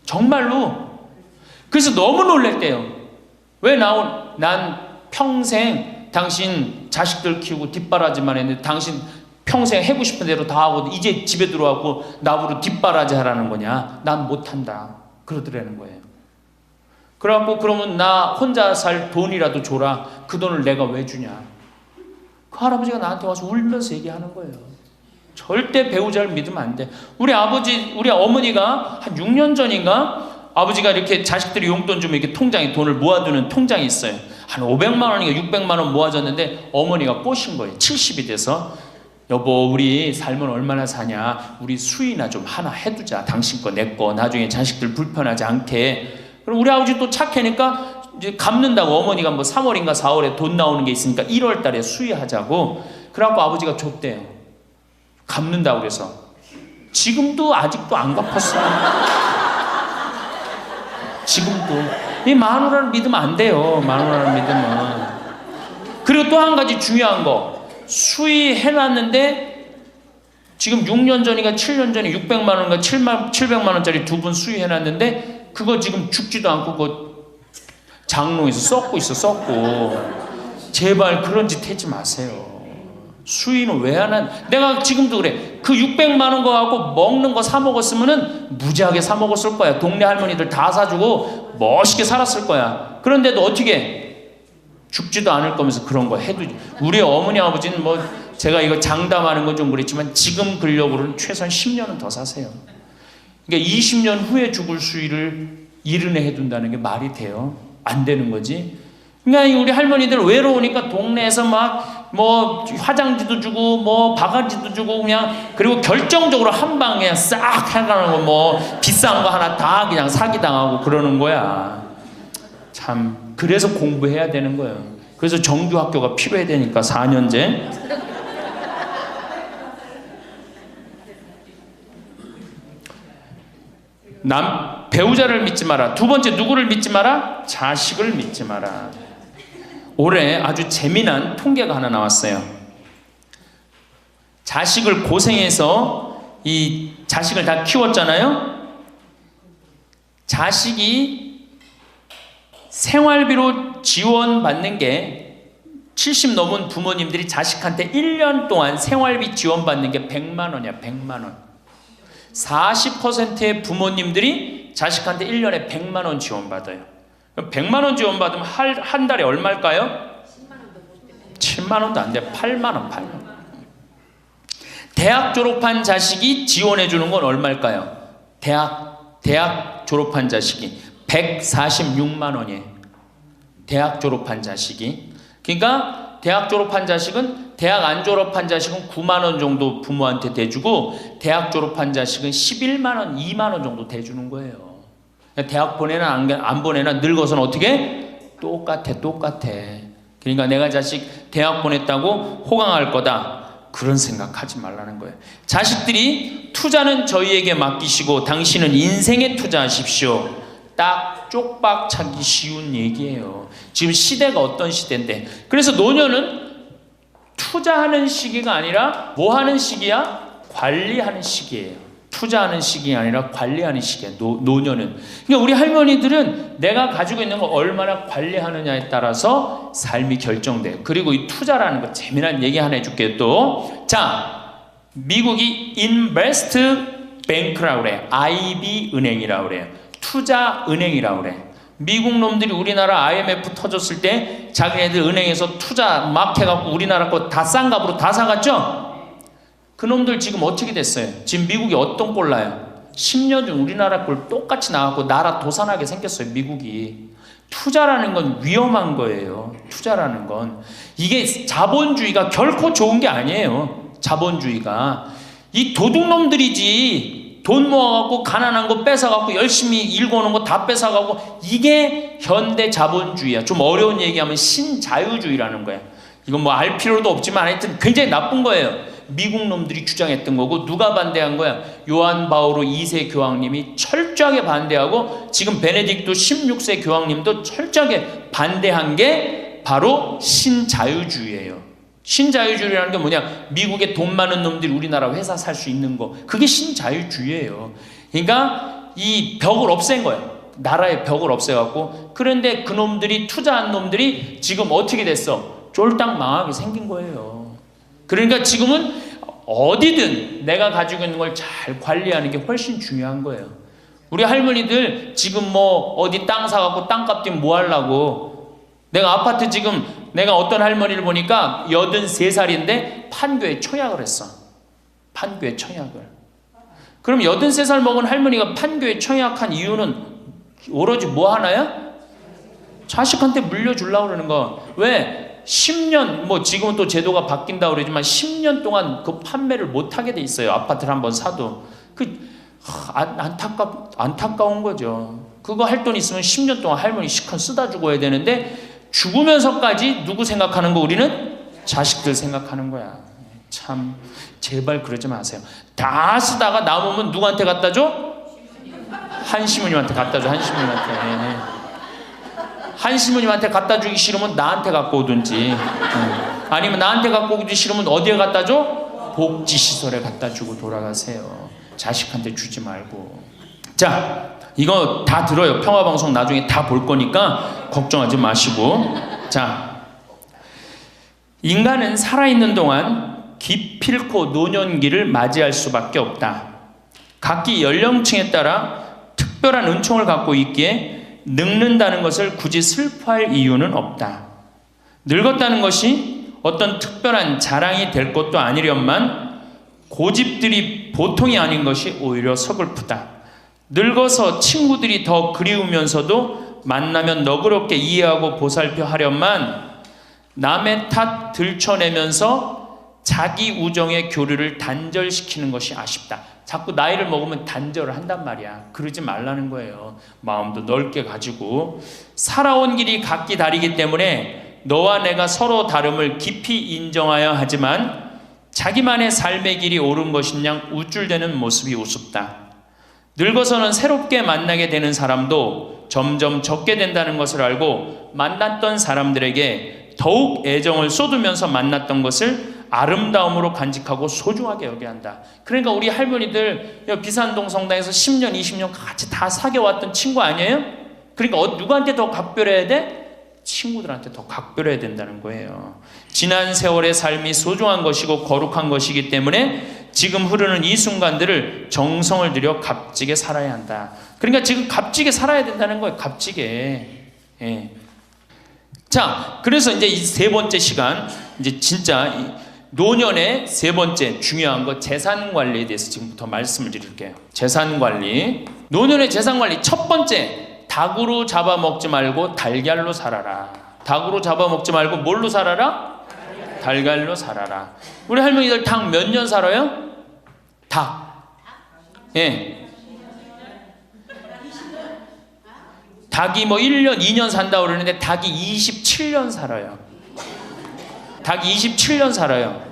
정말로. 그래서 너무 놀랬대요. 왜 난 평생 당신 자식들 키우고 뒷바라지만 했는데 당신 평생 하고 싶은 대로 다 하고 이제 집에 들어와서 나보고 뒷바라지 하라는 거냐? 난 못한다. 그러더라는 거예요. 그래갖고 그러면 나 혼자 살 돈이라도 줘라. 그 돈을 내가 왜 주냐? 그 할아버지가 나한테 와서 울면서 얘기하는 거예요. 절대 배우자를 믿으면 안 돼. 우리 어머니가 한 6년 전인가 아버지가 이렇게 자식들이 용돈 주면 이렇게 통장에 돈을 모아두는 통장이 있어요. 한 500만 원인가 600만 원 모아졌는데 어머니가 꼬신 거예요. 70이 돼서 여보 우리 살면 얼마나 사냐. 우리 수의나 좀 하나 해두자. 당신 거 내 거 나중에 자식들 불편하지 않게. 그럼 우리 아버지 또 착하니까 이제 갚는다고 어머니가 뭐 3월인가 4월에 돈 나오는 게 있으니까 1월 달에 수의하자고. 그래갖고 아버지가 줬대요. 갚는다고 그래서. 지금도 아직도 안 갚았어요. 지금도. 이 마누라를 믿으면 안 돼요. 마누라를 믿으면. 그리고 또 한 가지 중요한 거. 수의해놨는데 지금 6년 전인가 7년 전에 600만 원인가 700만 원짜리 두 분 수의해놨는데 그거 지금 죽지도 않고 그 장롱에서 썩고 있어. 썩고. 제발 그런 짓 하지 마세요. 수의는 왜 하나? 내가 지금도 그래. 그 600만 원 거 갖고 먹는 거 사 먹었으면은 무지하게 사 먹었을 거야. 동네 할머니들 다 사주고 멋있게 살았을 거야. 그런데도 어떻게 죽지도 않을 거면서 그런 거 해도. 우리 어머니 아버지는 뭐 제가 이거 장담하는 건 좀 그랬지만 지금 근력으로는 최소한 10년은 더 사세요. 그러니까 20년 후에 죽을 수의를 이른에 해둔다는 게 말이 돼요? 안 되는 거지. 그러니까 우리 할머니들 외로우니까 동네에서 막 뭐 화장지도 주고 뭐 바가지도 주고 그냥. 그리고 결정적으로 한 방에 그냥 싹 해가는 거 뭐 비싼 거 하나 다 그냥 사기당하고 그러는 거야. 참 그래서 공부해야 되는 거예요. 그래서 정규 학교가 필요해야 되니까 4년제. 배우자를 믿지 마라. 두 번째 누구를 믿지 마라? 자식을 믿지 마라. 올해 아주 재미난 통계가 하나 나왔어요. 자식을 고생해서 이 자식을 다 키웠잖아요. 자식이 생활비로 지원받는 게 70 넘은 부모님들이 자식한테 1년 동안 생활비 지원받는 게 100만 원이야. 100만 원. 40%의 부모님들이 자식한테 1년에 100만 원 지원받아요. 100만 원 지원받으면 한 달에 얼마일까요? 7만 원도 안 돼. 8만 원, 8만 원. 대학 졸업한 자식이 지원해 주는 건 얼마일까요? 대학 졸업한 자식이 146만 원이에요. 대학 졸업한 자식이. 그러니까 대학 졸업한 자식은, 대학 안 졸업한 자식은 9만 원 정도 부모한테 대주고 대학 졸업한 자식은 11만 원, 2만 원 정도 대주는 거예요. 대학 보내나 안 보내나 늙어서는 어떻게? 똑같아. 그러니까 내가 자식 대학 보냈다고 호강할 거다. 그런 생각하지 말라는 거예요. 자식들이 투자는 저희에게 맡기시고 당신은 인생에 투자하십시오. 딱 쪽박 차기 쉬운 얘기예요. 지금 시대가 어떤 시대인데. 그래서 노년은 투자하는 시기가 아니라 뭐 하는 시기야? 관리하는 시기예요. 투자하는 시기가 아니라 관리하는 시기야. 노년은. 그러니까 우리 할머니들은 내가 가지고 있는 거 얼마나 관리하느냐에 따라서 삶이 결정돼요. 그리고 이 투자라는 거 재미난 얘기 하나 해줄게요. 또 자, 미국이 Invest Bank라고 그래요. IB 은행이라고 그래요. 투자 은행이라고 그래. 미국 놈들이 우리나라 IMF 터졌을 때 자기네들 은행에서 투자 막 해갖고 우리나라 거 다 싼 값으로 다 사갔죠? 그 놈들 지금 어떻게 됐어요? 지금 미국이 어떤 꼴 나요? 10년 전 우리나라 꼴 똑같이 나왔고 나라 도산하게 생겼어요. 미국이. 투자라는 건 위험한 거예요. 투자라는 건. 이게 자본주의가 결코 좋은 게 아니에요. 자본주의가. 이 도둑놈들이지. 돈 모아갖고 가난한 거 뺏어갖고 열심히 일궈오는 거 다 뺏어가고. 이게 현대 자본주의야. 좀 어려운 얘기하면 신자유주의라는 거야. 이건 뭐 알 필요도 없지만 하여튼 굉장히 나쁜 거예요. 미국 놈들이 주장했던 거고. 누가 반대한 거야? 요한 바오로 2세 교황님이 철저하게 반대하고 지금 베네딕토 16세 교황님도 철저하게 반대한 게 바로 신자유주의예요. 신자유주의라는 게 뭐냐? 미국에 돈 많은 놈들이 우리나라 회사 살 수 있는 거. 그게 신자유주의예요. 그러니까 이 벽을 없앤 거예요. 나라의 벽을 없애갖고. 그런데 그놈들이 투자한 놈들이 지금 어떻게 됐어? 쫄딱 망하게 생긴 거예요. 그러니까 지금은 어디든 내가 가지고 있는 걸 잘 관리하는 게 훨씬 중요한 거예요. 우리 할머니들 지금 뭐 어디 땅 사갖고 땅값 뛰면 뭐 하려고. 내가 아파트 지금 내가 어떤 할머니를 보니까 83살인데 판교에 청약을 했어. 판교에 청약을. 그럼 83살 먹은 할머니가 판교에 청약한 이유는 오로지 뭐 하나야? 자식한테 물려주려고 그러는 거. 왜? 10년, 뭐 지금은 또 제도가 바뀐다고 그러지만 10년 동안 그 판매를 못하게 돼 있어요. 아파트를 한번 사도. 안타까운 거죠. 그거 할 돈 있으면 10년 동안 할머니 시큰 쓰다 죽어야 되는데 죽으면서까지 누구 생각하는 거? 우리는 자식들 생각하는 거야. 참 제발 그러지 마세요. 다 쓰다가 남으면 누구한테 갖다 줘? 한시모님한테 갖다 줘. 한시모님한테 갖다 주기 싫으면 나한테 갖고 오든지, 아니면 나한테 갖고 오기 싫으면 어디에 갖다 줘? 복지시설에 갖다 주고 돌아가세요. 자식한테 주지 말고. 자, 이거 다 들어요. 평화방송 나중에 다 볼 거니까 걱정하지 마시고. 자, 인간은 살아있는 동안 기필코 노년기를 맞이할 수밖에 없다. 각기 연령층에 따라 특별한 은총을 갖고 있기에 늙는다는 것을 굳이 슬퍼할 이유는 없다. 늙었다는 것이 어떤 특별한 자랑이 될 것도 아니련만 고집들이 보통이 아닌 것이 오히려 서글프다. 늙어서 친구들이 더 그리우면서도 만나면 너그럽게 이해하고 보살펴 하련만 남의 탓 들춰내면서 자기 우정의 교류를 단절시키는 것이 아쉽다. 자꾸 나이를 먹으면 단절을 한단 말이야. 그러지 말라는 거예요. 마음도 넓게 가지고. 살아온 길이 각기 다르기 때문에 너와 내가 서로 다름을 깊이 인정하여 하지만 자기만의 삶의 길이 옳은 것인양 우쭐대는 모습이 우습다. 늙어서는 새롭게 만나게 되는 사람도 점점 적게 된다는 것을 알고 만났던 사람들에게 더욱 애정을 쏟으면서 만났던 것을 아름다움으로 간직하고 소중하게 여겨야 한다. 그러니까 우리 할머니들 비산동 성당에서 10년, 20년 같이 다 사귀어왔던 친구 아니에요? 그러니까 누구한테 더 각별해야 돼? 친구들한테 더 각별해야 된다는 거예요. 지난 세월의 삶이 소중한 것이고 거룩한 것이기 때문에 지금 흐르는 이 순간들을 정성을 들여 값지게 살아야 한다. 그러니까 지금 값지게 살아야 된다는 거예요. 값지게. 예. 자, 그래서 이제 이 세 번째 시간, 이제 진짜 노년의 세 번째 중요한 거 재산 관리에 대해서 지금부터 말씀을 드릴게요. 재산 관리. 노년의 재산 관리 첫 번째, 닭으로 잡아먹지 말고 달걀로 살아라. 닭으로 잡아먹지 말고 뭘로 살아라? 달걀로 살아라. 우리 할머니들 닭 몇 년 살아요? 닭. 예. 닭이 뭐 1년, 2년 산다고 그러는데 닭이 27년 살아요. 닭이 27년 살아요.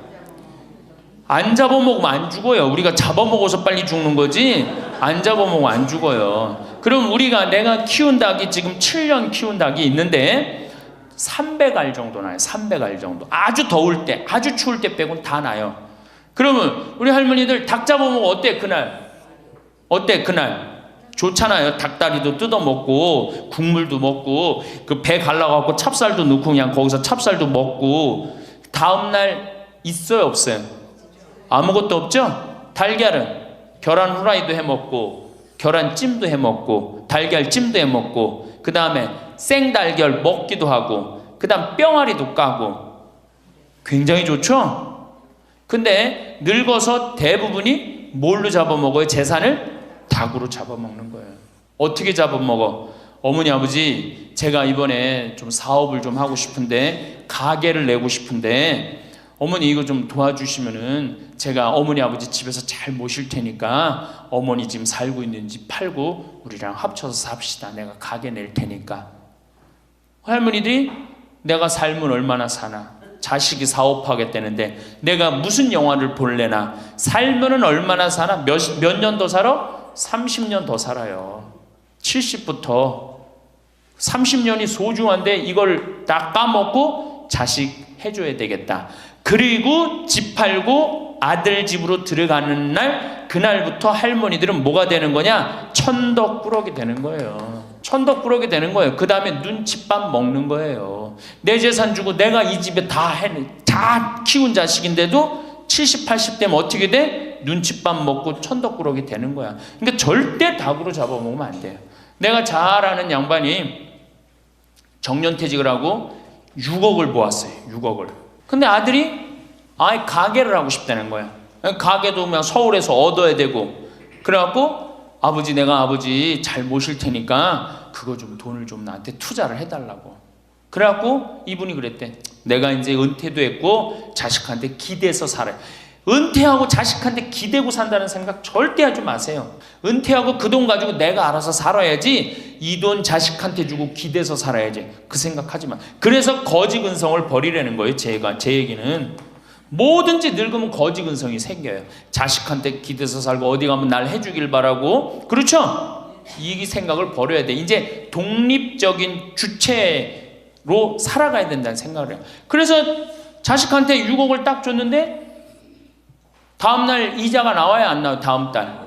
안 잡아먹으면 안 죽어요. 우리가 잡아먹어서 빨리 죽는 거지 안 잡아먹으면 안 죽어요. 그럼 내가 키운 닭이 지금 7년 키운 닭이 있는데 300알 정도 나요. 300알 정도. 아주 더울 때, 아주 추울 때 빼고는 다 나요. 그러면 우리 할머니들 닭 잡아먹으면 어때 그날? 어때 그날? 좋잖아요. 닭다리도 뜯어먹고 국물도 먹고 그 배 갈라갖고 찹쌀도 넣고 그냥 거기서 찹쌀도 먹고 다음날 있어요 없어요? 아무것도 없죠? 달걀은 계란 후라이도 해먹고 계란찜도 해먹고 달걀찜도 해먹고 그 다음에 생달걀 먹기도 하고 그 다음 뿅아리도 까고 굉장히 좋죠? 근데 늙어서 대부분이 뭘로 잡아먹어요? 재산을? 닭으로 잡아먹는 거예요. 어떻게 잡아먹어? 어머니 아버지 제가 이번에 좀 사업을 좀 하고 싶은데 가게를 내고 싶은데 어머니 이거 좀 도와주시면은 제가 어머니 아버지 집에서 잘 모실 테니까 어머니 지금 살고 있는 집 팔고 우리랑 합쳐서 삽시다. 내가 가게 낼 테니까. 할머니들이 내가 살면 얼마나 사나? 자식이 사업하겠다는데 내가 무슨 영화를 볼래나? 살면은 얼마나 사나? 몇 년 더 살아? 30년 더 살아요. 70부터 30년이 소중한데 이걸 다 까먹고 자식 해줘야 되겠다. 그리고 집 팔고 아들 집으로 들어가는 날, 그날부터 할머니들은 뭐가 되는 거냐? 천덕꾸러기 되는 거예요. 천덕꾸러기 되는 거예요. 그 다음에 눈칫밥 먹는 거예요. 내 재산 주고 내가 이 집에 다 키운 자식인데도 70, 80 되면 어떻게 돼? 눈칫밥 먹고 천덕꾸러기 되는 거야. 그러니까 절대 닭으로 잡아먹으면 안 돼요. 내가 잘 아는 양반이 정년퇴직을 하고 6억을 모았어요. 6억을. 근데 아들이 아예 가게를 하고 싶다는 거야. 가게도 그냥 서울에서 얻어야 되고. 그래갖고 아버지, 내가 아버지 잘 모실 테니까 그거 좀 돈을 좀 나한테 투자를 해달라고. 그래갖고 이분이 그랬대. 내가 이제 은퇴도 했고 자식한테 기대서 살아요. 은퇴하고 자식한테 기대고 산다는 생각 절대 하지 마세요. 은퇴하고 그 돈 가지고 내가 알아서 살아야지, 이 돈 자식한테 주고 기대서 살아야지, 그 생각하지 마. 그래서 거지근성을 버리라는 거예요. 제 얘기는 뭐든지 늙으면 거지근성이 생겨요. 자식한테 기대서 살고 어디 가면 날 해주길 바라고, 그렇죠? 이 생각을 버려야 돼. 이제 독립적인 주체로 살아가야 된다는 생각을 해요. 그래서 자식한테 6억을 딱 줬는데 다음날 이자가 나와야 안 나와요? 다음 달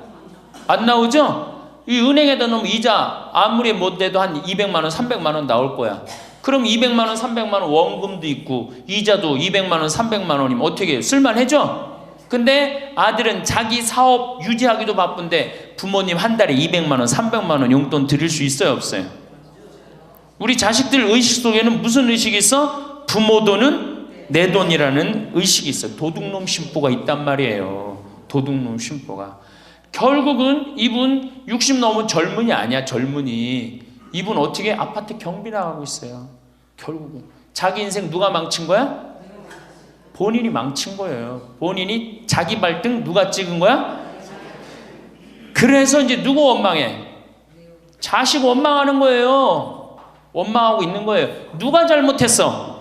안 나오죠? 이 은행에다 놓으면 이자 아무리 못 돼도 한 200만 원, 300만 원 나올 거야. 그럼 200만 원, 300만 원 원금도 있고 이자도 200만 원, 300만 원이면 어떻게 해요? 쓸만해져? 근데 아들은 자기 사업 유지하기도 바쁜데 부모님 한 달에 200만 원, 300만 원 용돈 드릴 수 있어요, 없어요? 우리 자식들 의식 속에는 무슨 의식이 있어? 부모 돈은 내 돈이라는 의식이 있어요. 도둑놈 심보가 있단 말이에요. 도둑놈 심보가. 결국은 이분 60 넘은 젊은이 아니야. 젊은이. 이분 어떻게 아파트 경비 나가고 있어요. 결국은 자기 인생 누가 망친 거야? 본인이 망친 거예요. 본인이 자기 발등 누가 찍은 거야? 그래서 이제 누구 원망해? 자식 원망하는 거예요. 원망하고 있는 거예요. 누가 잘못했어?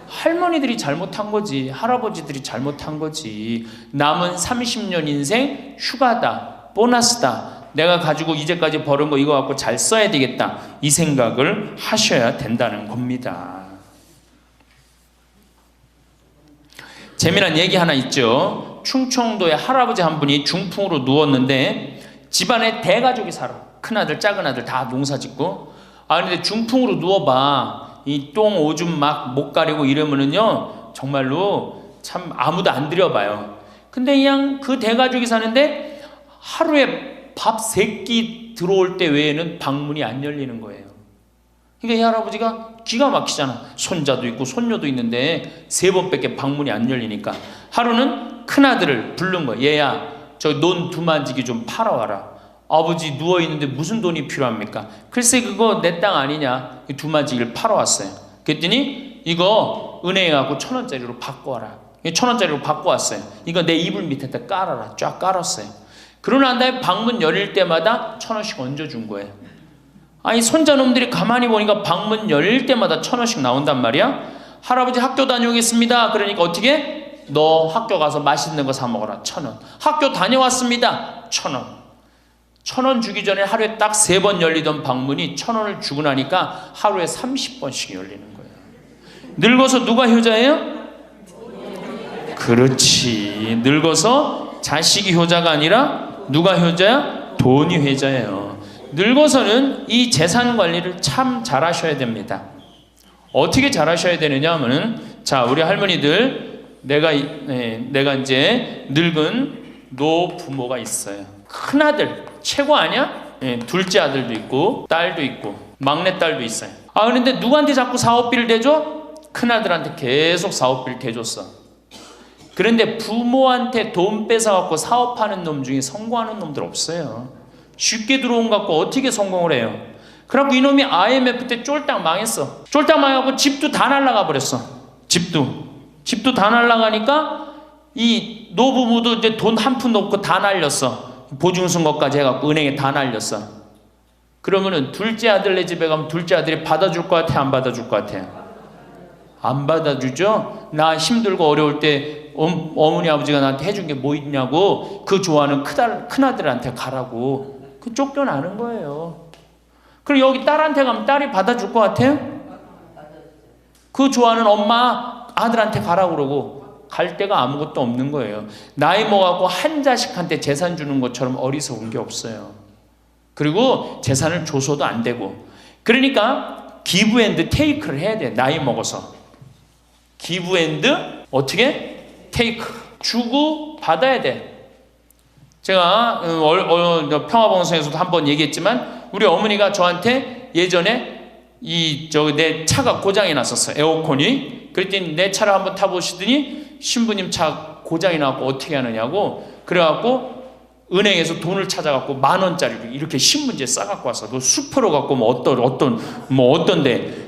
할머니들이 잘못한 거지. 할아버지들이 잘못한 거지. 남은 30년 인생 휴가다, 보너스다. 내가 가지고 이제까지 벌은 거 이거 갖고 잘 써야 되겠다, 이 생각을 하셔야 된다는 겁니다. 재미난 얘기 하나 있죠. 충청도에 할아버지 한 분이 중풍으로 누웠는데 집안에 대가족이 살아. 큰아들 작은아들 다 농사짓고. 근데 중풍으로 누워봐, 이 똥 오줌 막 못 가리고 이러면은요 정말로 참 아무도 안 들여봐요. 근데 그냥 그 대가족이 사는데 하루에 밥 3끼 들어올 때 외에는 방문이 안 열리는 거예요. 그러니까 이 할아버지가 기가 막히잖아. 손자도 있고 손녀도 있는데 3번밖에 방문이 안 열리니까 하루는 큰아들을 부른 거예요. 얘야, 저 논 두만지기 좀 팔아와라. 아버지 누워있는데 무슨 돈이 필요합니까? 글쎄 그거 내 땅 아니냐, 두만지기를 팔아왔어요. 그랬더니 이거 은행에 가고 1,000원짜리로 바꿔와라. 1,000원짜리로 바꿔왔어요. 이거 내 이불 밑에다 깔아라. 쫙 깔았어요. 그러고 난 다음에 방문 열릴 때마다 1,000원씩 얹어준 거예요. 아니 손자놈들이 가만히 보니까 방문 열릴 때마다 1,000원씩 나온단 말이야. 할아버지 학교 다녀오겠습니다. 그러니까 어떻게? 너 학교 가서 맛있는 거 사 먹어라. 1,000원. 학교 다녀왔습니다. 1,000원. 1,000원 주기 전에 하루에 딱 3번 열리던 방문이 1,000원을 주고 나니까 하루에 30번씩 열리는 거예요. 늙어서 누가 효자예요? 그렇지. 늙어서 자식이 효자가 아니라 누가 효자야? 돈이 효자예요. 늙어서는 이 재산 관리를 참 잘하셔야 됩니다. 어떻게 잘하셔야 되느냐 하면은, 자, 우리 할머니들, 내가 이제 늙은 노부모가 있어요. 큰아들 최고 아니야? 둘째 아들도 있고 딸도 있고 막내딸도 있어요. 그런데 누구한테 자꾸 사업비를 대줘? 큰아들한테 계속 사업비를 대줬어. 그런데 부모한테 돈 뺏어갖고 사업하는 놈 중에 성공하는 놈들 없어요. 쉽게 들어온 거 갖고 어떻게 성공을 해요? 그래갖고 이놈이 IMF 때 쫄딱 망했어. 쫄딱 망해갖고 집도 다 날라가 버렸어. 집도 다 날라가니까 이 노부모도 이제 돈 한 푼 넣고 다 날렸어. 보증선 것까지 해갖고 은행에 다 날렸어. 그러면은 둘째 아들네 집에 가면 둘째 아들이 받아줄 것 같아, 안 받아줄 것 같아? 안 받아주죠. 나 힘들고 어려울 때 어머니 아버지가 나한테 해준 게 뭐 있냐고 그 좋아하는 큰아들한테 가라고 그 쫓겨나는 거예요. 그리고 여기 딸한테 가면 딸이 받아줄 것 같아요? 그 좋아하는 엄마 아들한테 가라고 그러고 갈 데가 아무것도 없는 거예요. 나이 먹어갖고 한 자식한테 재산 주는 것처럼 어리석은 게 없어요. 그리고 재산을 줘서도 안 되고. 그러니까 기브 앤드 테이크를 해야 돼. 나이 먹어서. 기브 앤드 어떻게? 테이크. 주고 받아야 돼. 제가 평화방송에서도 한번 얘기했지만 우리 어머니가 저한테 예전에 내 차가 고장이 났었어요. 에어컨이. 그랬더니 내 차를 한번 타보시더니 신부님 차 고장이 나고 어떻게 하느냐고. 그래갖고 은행에서 돈을 찾아갖고 10,000원짜리를 이렇게 신문지에 싸갖고 왔어. 그 수표로 갖고 어떤데.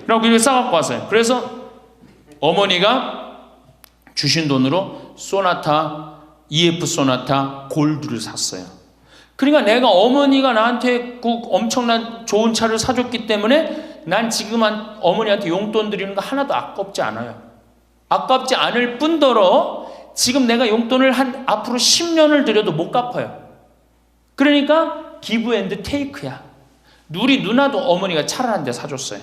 그래갖고 이렇게 싸갖고 왔어요. 그래서 어머니가 주신 돈으로 소나타, EF 소나타 골드를 샀어요. 그러니까 내가 어머니가 나한테 그 엄청난 좋은 차를 사줬기 때문에 난 지금 어머니한테 용돈 드리는 거 하나도 아깝지 않아요. 아깝지 않을 뿐더러 지금 내가 용돈을 앞으로 10년을 드려도 못 갚아요. 그러니까 기브 앤드 테이크야. 우리 누나도 어머니가 차를 한 대 사줬어요.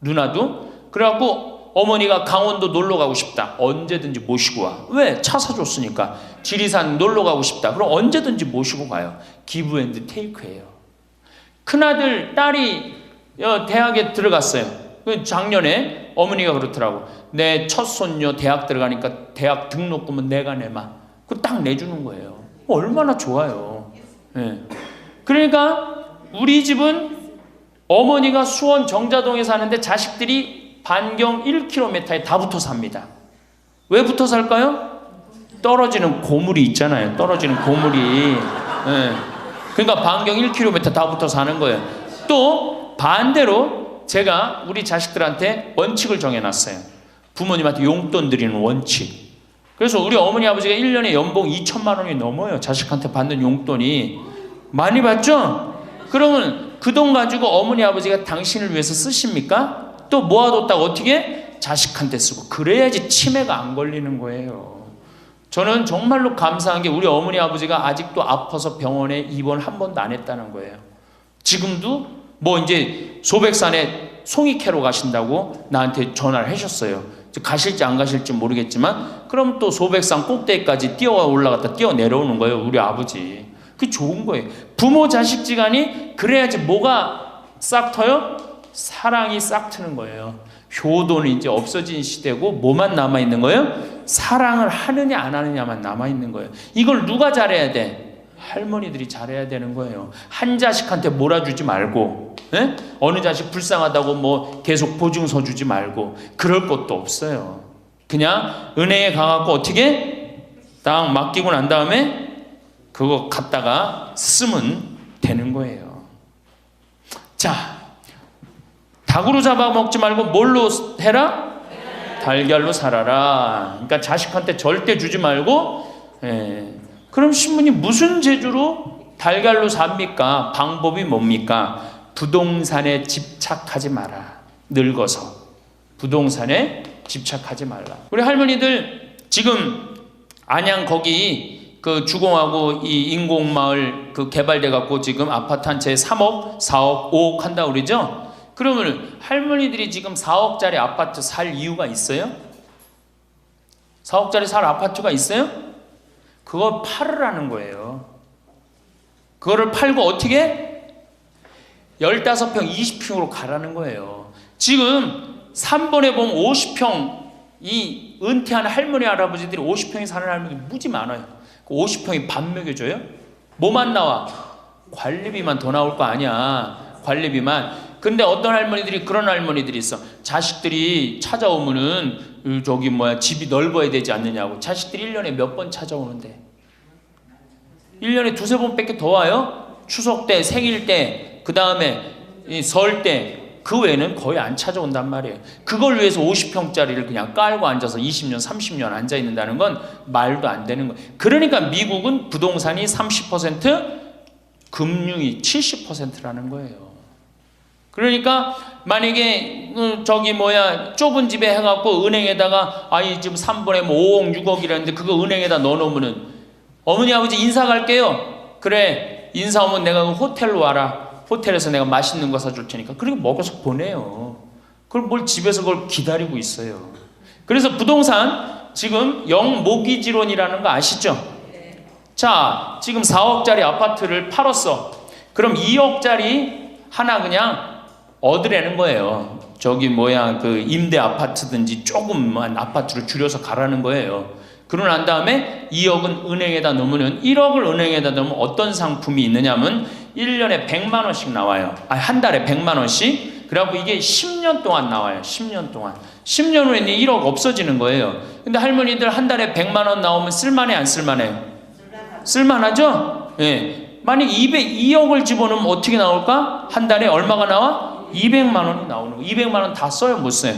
누나도. 그래갖고 어머니가 강원도 놀러 가고 싶다. 언제든지 모시고 와. 왜? 차 사줬으니까. 지리산 놀러 가고 싶다. 그럼 언제든지 모시고 가요. 기브 앤드 테이크예요. 큰아들, 딸이 대학에 들어갔어요. 작년에 어머니가 그렇더라고. 내 첫 손녀 대학 들어가니까 대학 등록금은 내가 내마. 그거 딱 내주는 거예요. 얼마나 좋아요. 네. 그러니까 우리 집은 어머니가 수원 정자동에 사는데 자식들이 반경 1km에 다 붙어 삽니다. 왜 붙어 살까요? 떨어지는 고물이 있잖아요. 떨어지는 고물이. 네. 그러니까 반경 1km 다 붙어 사는 거예요. 또 반대로 제가 우리 자식들한테 원칙을 정해놨어요. 부모님한테 용돈 드리는 원칙. 그래서 우리 어머니 아버지가 1년에 연봉 2천만 원이 넘어요. 자식한테 받는 용돈이. 많이 받죠? 그러면 그 돈 가지고 어머니 아버지가 당신을 위해서 쓰십니까? 또 모아뒀다가 어떻게? 자식한테 쓰고. 그래야지 치매가 안 걸리는 거예요. 저는 정말로 감사한 게 우리 어머니 아버지가 아직도 아파서 병원에 입원 한 번도 안 했다는 거예요. 지금도 이제 소백산에 송이 캐러 가신다고 나한테 전화를 하셨어요. 가실지 안 가실지 모르겠지만 그럼 또 소백산 꼭대기까지 뛰어 올라갔다 뛰어 내려오는 거예요. 우리 아버지. 그게 좋은 거예요. 부모 자식 지간이 그래야지 뭐가 싹 터요? 사랑이 싹 트는 거예요. 효도는 이제 없어진 시대고 뭐만 남아있는 거예요? 사랑을 하느냐 안 하느냐만 남아있는 거예요. 이걸 누가 잘해야 돼? 할머니들이 잘해야 되는 거예요. 한 자식한테 몰아주지 말고, 에? 어느 자식 불쌍하다고 계속 보증서 주지 말고 그럴 것도 없어요. 그냥 은행에 가갖고 어떻게 딱 맡기고 난 다음에 그거 갖다가 쓰면 되는 거예요. 자, 닭으로 잡아먹지 말고 뭘로 해라? 달걀로 살아라. 그러니까 자식한테 절대 주지 말고. 그럼 신부님 무슨 재주로 달걀로 삽니까? 방법이 뭡니까? 부동산에 집착하지 마라. 늙어서 부동산에 집착하지 말라. 우리 할머니들 지금 안양 거기 그 주공하고 이 인공마을 그 개발돼 갖고 지금 아파트 한 채 3억, 4억, 5억 한다 그러죠? 그러면 할머니들이 지금 4억짜리 아파트 살 이유가 있어요? 4억짜리 살 아파트가 있어요? 그거 팔으라는 거예요. 그거를 팔고 어떻게? 15평, 20평으로 가라는 거예요. 지금 3번에 보면 50평, 이 은퇴한 할머니, 할아버지들이 50평에 사는 할머니들이 무지 많아요. 그 50평이 밥 먹여줘요? 뭐만 나와? 관리비만 더 나올 거 아니야. 관리비만. 근데 어떤 할머니들이 그런 할머니들이 있어. 자식들이 찾아오면은 집이 넓어야 되지 않느냐고. 자식들이 1년에 몇 번 찾아오는데 1년에 두세 번밖에 더 와요? 추석 때, 생일 때, 그 다음에 설 때. 그 외에는 거의 안 찾아온단 말이에요. 그걸 위해서 50평짜리를 그냥 깔고 앉아서 20년, 30년 앉아 있는다는 건 말도 안 되는 거예요. 그러니까 미국은 부동산이 30%, 금융이 70%라는 거예요. 그러니까 만약에 좁은 집에 해갖고 은행에다가 이 집 3번에 5억, 6억이라는데 그거 은행에다 넣어놓으면은 어머니 아버지 인사 갈게요. 그래, 인사 오면 내가 호텔로 와라. 호텔에서 내가 맛있는 거 사줄 테니까. 그리고 먹어서 보내요. 그걸 뭘 집에서 그걸 기다리고 있어요. 그래서 부동산 지금 영모기지론이라는 거 아시죠? 자, 지금 4억짜리 아파트를 팔았어. 그럼 2억짜리 하나 그냥 얻으라는 거예요. 저기 뭐야, 그 임대 아파트든지 조금만 아파트를 줄여서 가라는 거예요. 그러고 난 다음에 2억은 은행에다 넣으면, 1억을 은행에다 넣으면 어떤 상품이 있느냐면 1년에 100만 원씩 나와요. 한 달에 100만 원씩. 그래갖고 이게 10년 동안 나와요. 10년 동안. 10년 후에는 1억 없어지는 거예요. 근데 할머니들 한 달에 100만 원 나오면 쓸만해, 안 쓸만해요? 쓸만하죠? 예. 만약 2억을 집어넣으면 어떻게 나올까? 한 달에 얼마가 나와? 200만 원이 나오는 거. 200만 원 다 써요? 못 써요?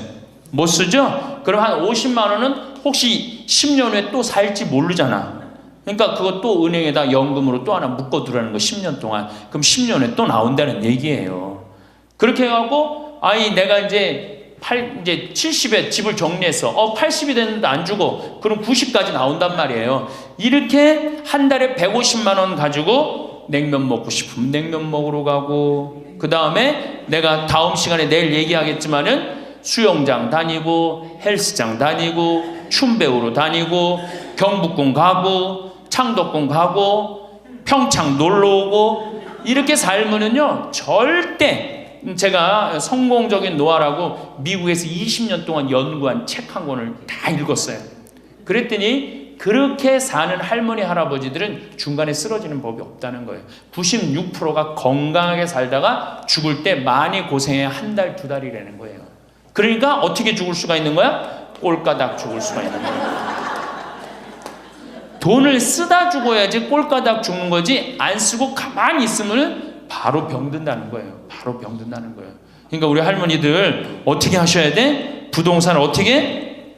못 쓰죠? 그럼 한 50만 원은 혹시 10년 후에 또 살지 모르잖아. 그러니까 그거 또 은행에다 연금으로 또 하나 묶어두라는 거, 10년 동안. 그럼 10년 후에 또 나온다는 얘기예요. 그렇게 해갖고, 내가 이제 70에 집을 정리했어. 80이 됐는데 안 주고, 그럼 90까지 나온단 말이에요. 이렇게 한 달에 150만 원 가지고 냉면 먹고 싶으면 냉면 먹으러 가고, 그 다음에 내가 다음 시간에 내일 얘기하겠지만은 수영장 다니고, 헬스장 다니고, 춤 배우러 다니고, 경복궁 가고, 창덕궁 가고, 평창 놀러 오고, 이렇게 살면은요, 절대, 제가 성공적인 노화라고 미국에서 20년 동안 연구한 책 한 권을 다 읽었어요. 그랬더니 그렇게 사는 할머니 할아버지들은 중간에 쓰러지는 법이 없다는 거예요. 96%가 건강하게 살다가 죽을 때 많이 고생해 한 달, 두 달이라는 거예요. 그러니까 어떻게 죽을 수가 있는 거야? 꼴까닥 죽을 수가 있는 거야. 돈을 쓰다 죽어야지 꼴까닥 죽는 거지, 안 쓰고 가만히 있으면 바로 병든다는 거예요. 바로 병든다는 거예요. 그러니까 우리 할머니들 어떻게 하셔야 돼? 부동산을 어떻게?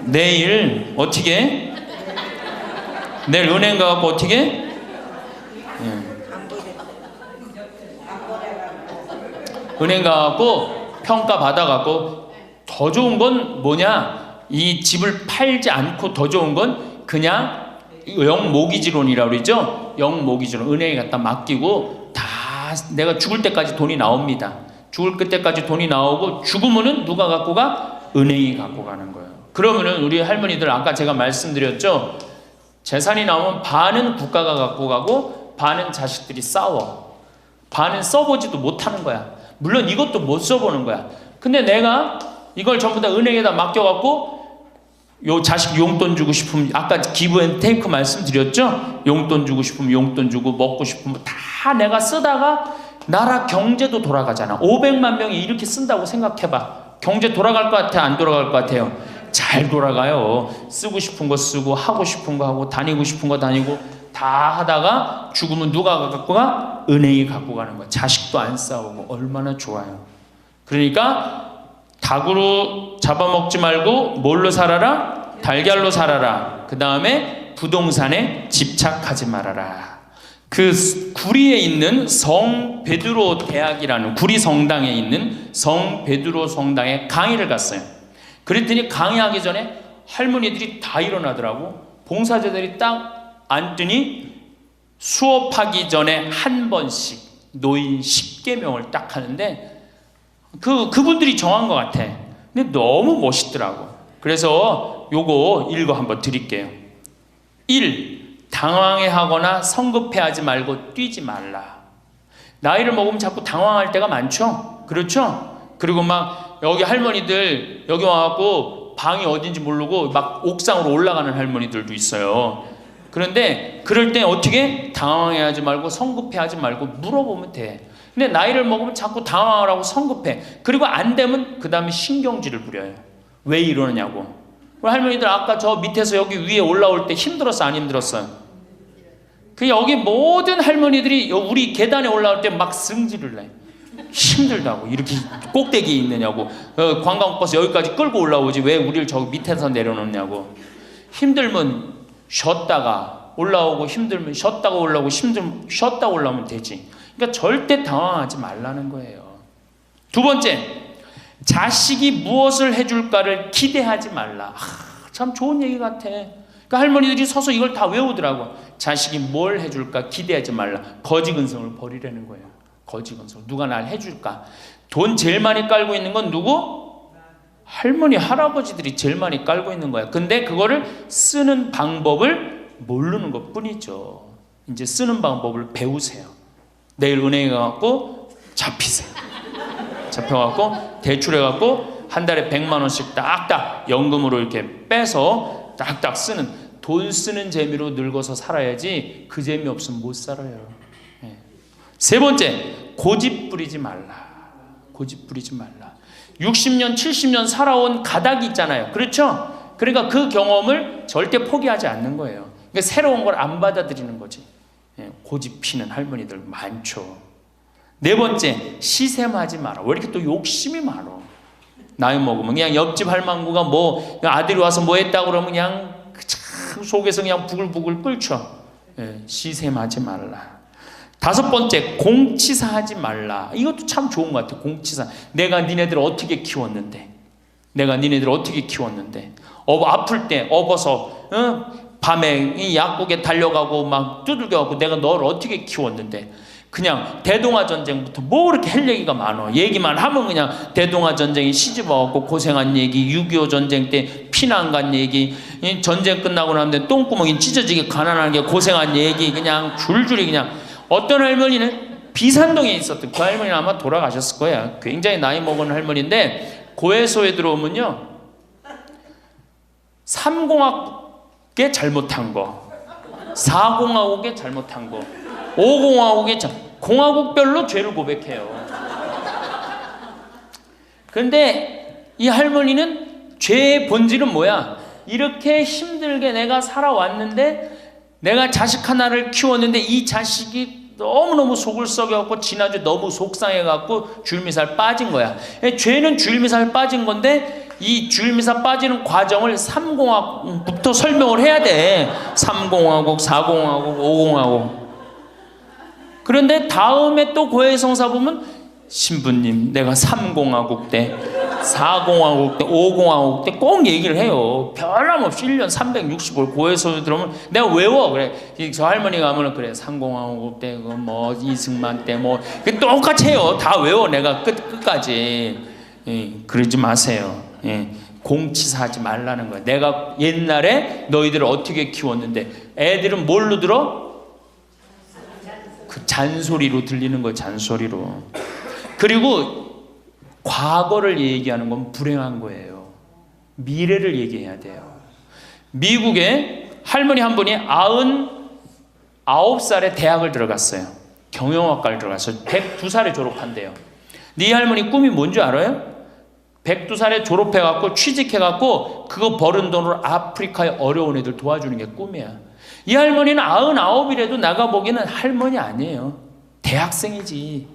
내일 어떻게? 내일 은행 가갖고 어떻게? 은행 가갖고 평가 받아갖고, 더 좋은 건 뭐냐? 이 집을 팔지 않고 더 좋은 건 그냥 영모기지론이라고 그러죠. 영모기지론. 은행에 갖다 맡기고 다 내가 죽을 때까지 돈이 나옵니다. 죽을 때까지 돈이 나오고, 죽으면은 누가 갖고 가? 은행이 갖고 가는 거예요. 그러면은 우리 할머니들, 아까 제가 말씀드렸죠. 재산이 나오면 반은 국가가 갖고 가고 반은 자식들이 싸워. 반은 써보지도 못하는 거야. 물론 이것도 못 써보는 거야. 근데 내가 이걸 전부 다 은행에다 맡겨갖고, 요 자식 용돈 주고 싶으면, 아까 기브 앤 테이크 말씀드렸죠? 용돈 주고 싶으면 용돈 주고, 먹고 싶으면 다 내가 쓰다가 나라 경제도 돌아가잖아. 500만 명이 이렇게 쓴다고 생각해봐. 경제 돌아갈 것 같아, 안 돌아갈 것 같아요? 잘 돌아가요. 쓰고 싶은 거 쓰고, 하고 싶은 거 하고, 다니고 싶은 거 다니고, 다 하다가 죽으면 누가 갖고 가? 은행이 갖고 가는 거야. 자식도 안 싸우고. 얼마나 좋아요. 그러니까 닭으로 잡아먹지 말고 뭘로 살아라? 달걀로 살아라. 그 다음에 부동산에 집착하지 말아라. 그 구리에 있는 성 베드로 대학이라는, 구리 성당에 있는 성 베드로 성당에 강의를 갔어요. 그랬더니 강의하기 전에 할머니들이 다 일어나더라고. 봉사자들이 딱 앉더니 수업하기 전에 한 번씩 노인 10계명을 딱 하는데, 그분들이 정한 것 같아. 근데 너무 멋있더라고. 그래서 요거 읽어 한번 드릴게요. 1. 당황해하거나 성급해하지 말고 뛰지 말라. 나이를 먹으면 자꾸 당황할 때가 많죠? 그렇죠? 그리고 막 여기 할머니들 여기 와갖고 방이 어딘지 모르고 막 옥상으로 올라가는 할머니들도 있어요. 그런데 그럴 때 어떻게? 당황해하지 말고 성급해하지 말고 물어보면 돼. 근데 나이를 먹으면 자꾸 당황하라고 성급해. 그리고 안 되면 그 다음에 신경질을 부려요. 왜 이러느냐고. 할머니들 아까 저 밑에서 여기 위에 올라올 때 힘들었어, 안 힘들었어요? 그 여기 모든 할머니들이 우리 계단에 올라올 때 막 승질을 내. 힘들다고. 이렇게 꼭대기에 있느냐고. 관광버스 여기까지 끌고 올라오지 왜 우리를 저기 밑에서 내려놓냐고. 힘들면 쉬었다가 올라오고, 힘들면 쉬었다가 올라오고, 힘들면 쉬었다가 올라오면 되지. 그러니까 절대 당황하지 말라는 거예요. 두 번째, 자식이 무엇을 해줄까를 기대하지 말라. 참 좋은 얘기 같아. 그러니까 할머니들이 서서 이걸 다 외우더라고. 자식이 뭘 해줄까 기대하지 말라. 거지근성을 버리라는 거예요. 거지근성. 누가 날 해줄까. 돈 제일 많이 깔고 있는 건 누구? 할머니 할아버지들이 제일 많이 깔고 있는 거야. 근데 그거를 쓰는 방법을 모르는 것 뿐이죠. 이제 쓰는 방법을 배우세요. 내일 은행에 가갖고 잡히세요. 잡혀갖고 대출해갖고 한 달에 100만 원씩 딱딱 연금으로 이렇게 빼서 딱딱 쓰는, 돈 쓰는 재미로 늙어서 살아야지 그 재미 없으면 못 살아요. 예. 세 번째, 고집 부리지 말라. 고집 부리지 말라. 60년 70년 살아온 가닥이 있잖아요. 그렇죠? 그러니까 그 경험을 절대 포기하지 않는 거예요. 그러니까 새로운 걸 안 받아들이는 거지. 예. 고집 피는 할머니들 많죠. 네 번째, 시샘하지 마라. 왜 이렇게 또 욕심이 많아? 나이 먹으면 그냥 옆집 할망구가 뭐 아들이 와서 뭐 했다고 그러면 그냥 속에서 그냥 부글부글 끓죠. 예, 시샘하지 말라. 다섯 번째, 공치사하지 말라. 이것도 참 좋은 것 같아요. 공치사. 내가 니네들 어떻게 키웠는데, 내가 니네들 어떻게 키웠는데, 아플 때 업어서 밤에 이 약국에 달려가고 막 두들겨갖고 내가 너를 어떻게 키웠는데, 그냥 대동아 전쟁부터 뭐 그렇게 할 얘기가 많아. 얘기만 하면 그냥 대동아 전쟁에 시집 와갖고 고생한 얘기, 6.25 전쟁 때 피난 간 얘기, 전쟁 끝나고 나면 똥구멍이 찢어지게 가난하게 고생한 얘기, 그냥 줄줄이 그냥. 어떤 할머니는 비산동에 있었던 그 할머니는 아마 돌아가셨을 거야. 굉장히 나이 먹은 할머니인데 고해소에 들어오면요, 3공학에 잘못한 거, 4공화국에 잘못한 거, 5공화국에 공화국별로 죄를 고백해요. 그런데 이 할머니는 죄의 본질은 뭐야? 이렇게 힘들게 내가 살아왔는데, 내가 자식 하나를 키웠는데 이 자식이 너무너무 속을 썩여갖고 지난주 너무 속상해갖고 줄미살 빠진 거야. 죄는 줄미살 빠진 건데 이 줄미살 빠지는 과정을 3공화국부터 설명을 해야 돼. 3공화국, 4공화국, 5공화국. 그런데 다음에 또 고해성사 보면, 신부님 내가 3공화국 때, 4공화국 때, 5공화국 때 꼭 얘기를 해요. 변함없이 1년 365일 고해성사 들어오면 내가 외워. 그래, 저 할머니가 하면은 그래, 3공화국 때 뭐 이승만 때 뭐 똑같이 해요. 다 외워. 내가 끝까지. 예, 그러지 마세요. 예, 공치사하지 말라는 거야. 내가 옛날에 너희들을 어떻게 키웠는데, 애들은 뭘로 들어? 그 잔소리로 들리는 거예요. 잔소리로. 그리고 과거를 얘기하는 건 불행한 거예요. 미래를 얘기해야 돼요. 미국에 할머니 한 분이 99살에 대학을 들어갔어요. 경영학과를 들어갔어요. 102살에 졸업한대요. 네 할머니 꿈이 뭔지 알아요? 102살에 졸업해갖고 취직해갖고 그거 버는 돈으로 아프리카의 어려운 애들 도와주는 게 꿈이야. 이 할머니는 99이라도 나가 보기에는 할머니 아니에요. 대학생이지.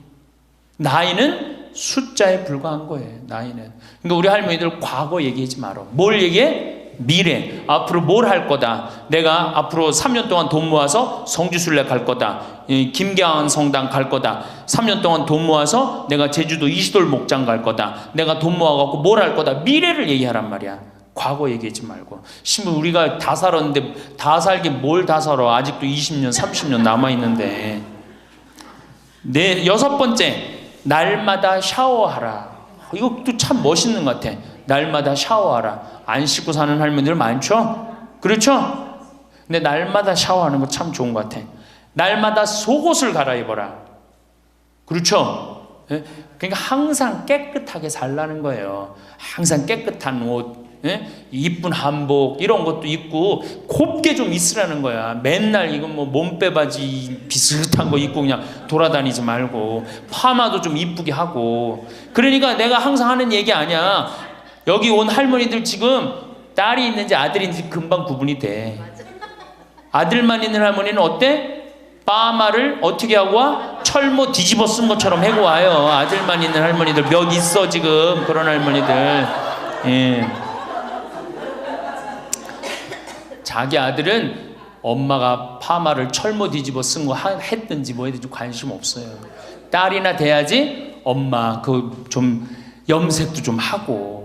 나이는 숫자에 불과한 거예요. 나이는. 그러니까 우리 할머니들 과거 얘기하지 마라. 뭘 얘기해? 미래. 앞으로 뭘 할 거다. 내가 앞으로 3년 동안 돈 모아서 성지순례 갈 거다. 김계한 성당 갈 거다. 3년 동안 돈 모아서 내가 제주도 이시돌 목장 갈 거다. 내가 돈 모아갖고 뭘 할 거다. 미래를 얘기하란 말이야. 과거 얘기하지 말고. 신부 우리가 다 살았는데 다 살긴 뭘 다 살아. 아직도 20년 30년 남아있는데. 네, 여섯 번째, 날마다 샤워하라. 이것도 참 멋있는 것 같아. 날마다 샤워하라. 안 씻고 사는 할머니들 많죠? 그렇죠? 근데 날마다 샤워하는 거 참 좋은 것 같아. 날마다 속옷을 갈아입어라. 그렇죠? 그러니까 항상 깨끗하게 살라는 거예요. 항상 깨끗한 옷, 이쁜 한복 이런 것도 입고 곱게 좀 있으라는 거야. 맨날 이건 뭐 몸빼바지 비슷한 거 입고 그냥 돌아다니지 말고 파마도 좀 이쁘게 하고. 그러니까 내가 항상 하는 얘기 아니야. 여기 온 할머니들 지금 딸이 있는지 아들이 있는지 금방 구분이 돼. 아들만 있는 할머니는 어때? 파마를 어떻게 하고 와? 철모 뒤집어 쓴 것처럼 해고 와요. 아들만 있는 할머니들 몇 있어 지금. 그런 할머니들. 예. 자기 아들은 엄마가 파마를 철모 뒤집어 쓴 거 했든지 뭐 했든지 관심 없어요. 딸이나 돼야지 엄마 그 좀 염색도 좀 하고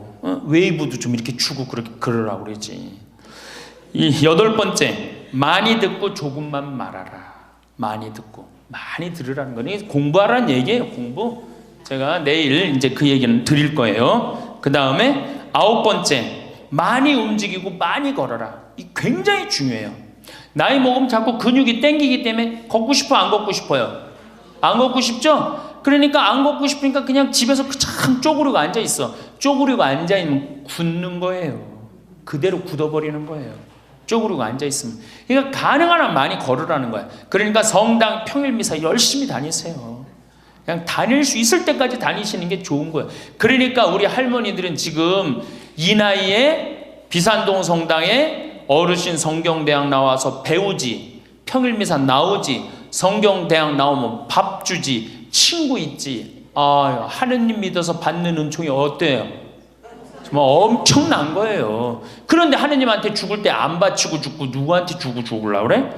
웨이브도 좀 이렇게 주고 그러라고 그러지. 이 여덟 번째, 많이 듣고 조금만 말하라. 많이 듣고 많이 들으라는 거는 공부하라는 얘기예요. 공부. 제가 내일 이제 그 얘기는 드릴 거예요. 그 다음에 9번째, 많이 움직이고 많이 걸어라. 이 굉장히 중요해요. 나이 먹으면 자꾸 근육이 땡기기 때문에 걷고 싶어, 안 걷고 싶어요? 안 걷고 싶죠? 그러니까 안 걷고 싶으니까 그냥 집에서 참 쪼그리고 앉아 있어. 쪼그리고 앉아 있으면 굳는 거예요. 그대로 굳어버리는 거예요. 쪼그리고 앉아 있으면. 그러니까 가능한 한 많이 걸으라는 거야. 그러니까 성당 평일 미사 열심히 다니세요. 그냥 다닐 수 있을 때까지 다니시는 게 좋은 거예요. 그러니까 우리 할머니들은 지금 이 나이에 비산동 성당에 어르신 성경대학 나와서 배우지, 평일 미사 나오지, 성경대학 나오면 밥 주지, 친구 있지. 아, 하느님 믿어서 받는 은총이 어때요? 정말 엄청난 거예요. 그런데 하느님한테 죽을 때 안 바치고 죽고 누구한테 주고 죽으려고 그래?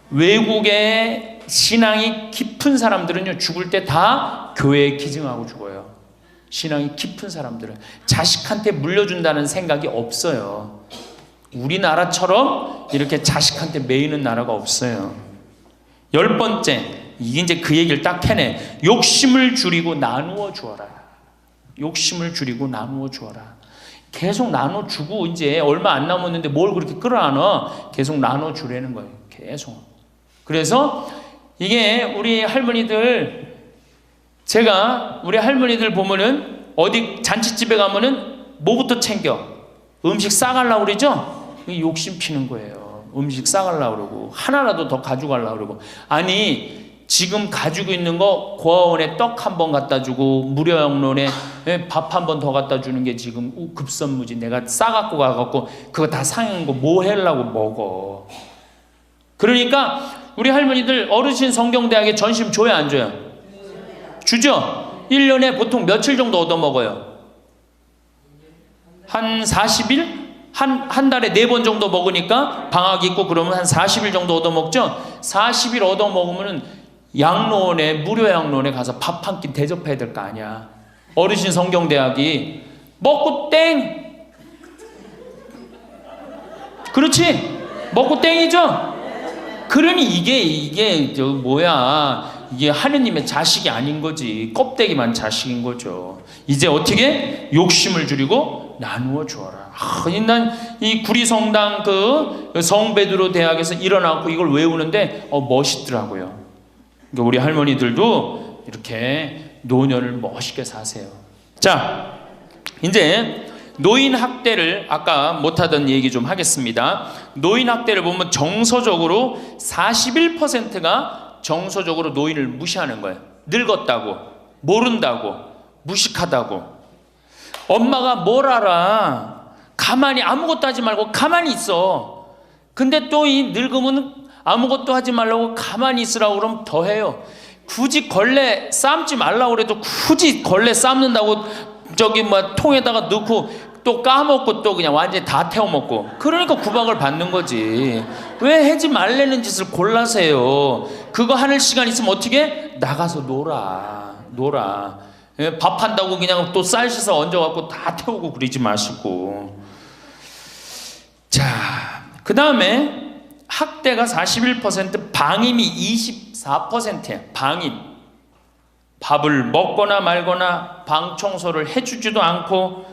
외국의 신앙이 깊은 사람들은요, 죽을 때 다 교회에 기증하고 죽어요. 신앙이 깊은 사람들은 자식한테 물려준다는 생각이 없어요. 우리나라처럼 이렇게 자식한테 매이는 나라가 없어요. 10번째, 이게 이제 그 얘기를 딱 해내. 욕심을 줄이고 나누어 주어라. 욕심을 줄이고 나누어 주어라. 계속 나눠 주고 이제 얼마 안 남았는데 뭘 그렇게 끌어안아? 계속 나눠 주라는 거예요. 계속. 그래서 이게 우리 할머니들, 제가 우리 할머니들 보면은 어디 잔치집에 가면은 뭐부터 챙겨? 음식 싸가려고 그러죠? 욕심 피는 거예요. 음식 싸가려고 그러고 하나라도 더 가져가려고 그러고. 아니 지금 가지고 있는 거 고아원에 떡 한 번 갖다 주고 무료양론에 밥 한 번 더 갖다 주는 게 지금 급선무지. 내가 싸갖고 가갖고 그거 다 상한 거 뭐 하려고 먹어. 그러니까 우리 할머니들 어르신 성경대학에 전심 줘야 안 줘요? 주죠? 1년에 보통 며칠 정도 얻어먹어요? 한 40일? 한 달에 4번 정도 먹으니까 방학 있고 그러면 한 40일 정도 얻어먹죠? 40일 얻어먹으면 양로원에, 무료 양로원에 가서 밥 한 끼 대접해야 될 거 아니야. 어르신 성경대학이 먹고 땡! 그렇지? 먹고 땡이죠? 그러니 이게 저 뭐야, 이게 하느님의 자식이 아닌 거지. 껍데기만 자식인 거죠. 이제 어떻게? 욕심을 줄이고 나누어 주어라. 난 이 구리성당 그 성베드로 대학에서 일어나고 이걸 외우는데 멋있더라고요. 그러니까 우리 할머니들도 이렇게 노년을 멋있게 사세요. 자, 이제 노인 학대를 아까 못하던 얘기 좀 하겠습니다. 노인 학대를 보면 정서적으로 41%가 정서적으로 노인을 무시하는 거예요. 늙었다고, 모른다고, 무식하다고. 엄마가 뭘 알아? 가만히 아무것도 하지 말고 가만히 있어. 근데 또 이 늙으면 아무것도 하지 말라고 가만히 있으라고 그러면 더 해요. 굳이 걸레 삶지 말라고 그래도 굳이 걸레 삶는다고 저기 뭐 통에다가 넣고 또 까먹고 또 그냥 완전히 다 태워 먹고. 그러니까 구박을 받는 거지. 왜 하지 말라는 짓을 골라세요? 그거 하는 시간 있으면 어떻게? 나가서 놀아. 밥 한다고 그냥 또 쌀 씻어 얹어갖고 다 태우고 그러지 마시고. 자, 그 다음에 학대가 41%, 방임이 24%예요. 방임. 밥을 먹거나 말거나 방 청소를 해주지도 않고.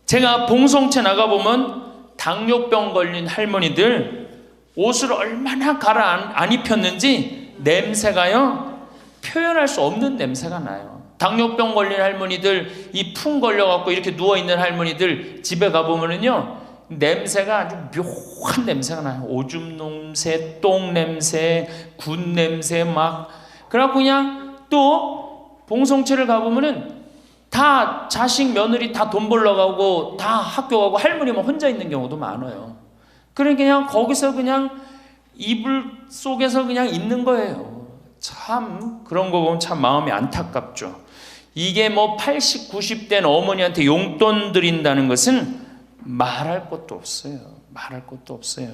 제가 봉송체 나가보면 당뇨병 걸린 할머니들 옷을 얼마나 갈아 안 입혔는지 냄새가요, 표현할 수 없는 냄새가 나요. 당뇨병 걸린 할머니들, 이 풍 걸려갖고 이렇게 누워있는 할머니들 집에 가보면은요, 냄새가 아주 묘한 냄새가 나요. 오줌 냄새, 똥 냄새, 군 냄새 막. 그래갖고 그냥 또 봉송체를 가보면은 다 자식 며느리 다 돈 벌러 가고 다 학교 가고 할머니만 혼자 있는 경우도 많아요. 그러니까 그냥 거기서 그냥 이불 속에서 그냥 있는 거예요. 참 그런 거 보면 참 마음이 안타깝죠. 이게 뭐 80, 90된 어머니한테 용돈 드린다는 것은 말할 것도 없어요. 말할 것도 없어요.